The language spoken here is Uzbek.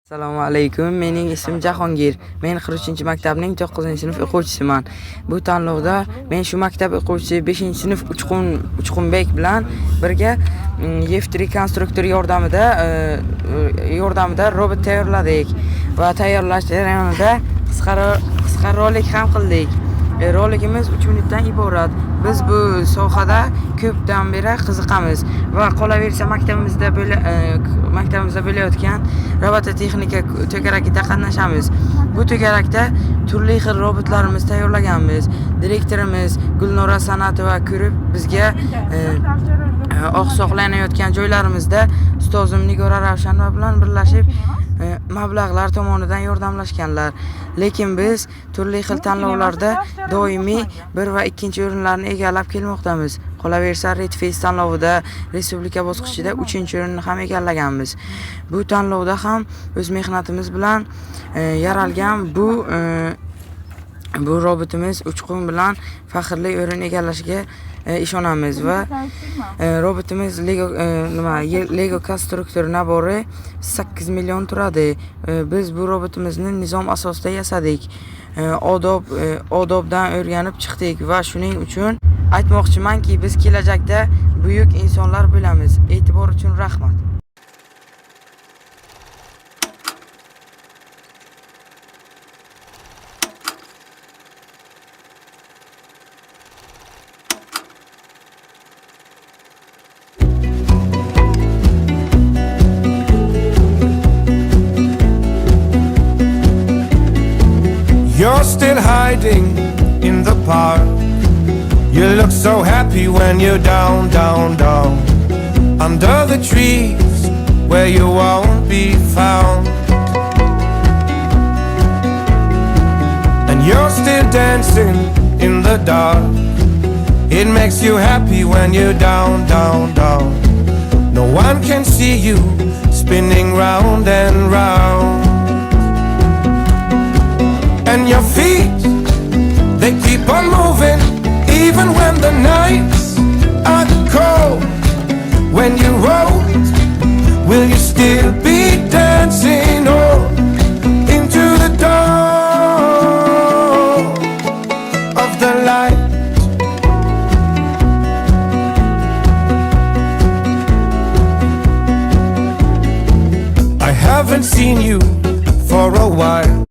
Assalomu alaykum. Mening ismim Jahongir. Men 43-maktabning 9-sinf o'quvchisiman. Bu tanlovda men shu maktab o'quvchisi 5-sinf Uchqunbek bilan birga Yeftri konstruktor yordamida robot tayyorladik va tayyorlash jarayonida qisqa rolik ham qildik. Roligimiz 3 minutdan iborat. Biz bu sohada ko'pdan beri qiziqamiz va qolaversa maktabimizda bo'layotgan robototexnika to'garakida qatnashamiz. Bu to'garakda turli xil robotlarimiz tayyorlaganmiz. Direktorimiz Gulnora Sanatova ko'rib bizga oqsoqlanayotgan joylarimizda ustozim Nigora Ravshanova bilan birlashib mablag'lar tomonidan yordamlashganlar. Lekin biz turli xil tanlovlarda doimiy 1 va 2 o'rinlarni egallab kelmoqdamiz. Qolaversa Redfest tanlovida respublika bosqichida 3-o'rinni ham egallaganmiz. Bu tanlovda ham o'z mehnatimiz bilan yaralgan bu robotimiz Uchqun bilan faxrli o'rin egallashiga ishonamiz va robotimiz Lego konstruktor nabori 8 million turadi. Biz bu robotimizni nizom asosida yasadik. Odobdan o'rganib chiqdik va shuning uchun aytmoqchimanki, biz kelajakda buyuk insonlar bo'lamiz. E'tibor uchun rahmat. You're still hiding in the park. You look so happy when you're down, down, down. Under the trees where you won't be found. And you're still dancing in the dark. It makes you happy when you're down, down, down. No one can see you spinning round and round. And your feet, they keep on moving even when the nights are cold. When you roll, will you still be dancing on into the dawn of the light? I haven't seen you for a while.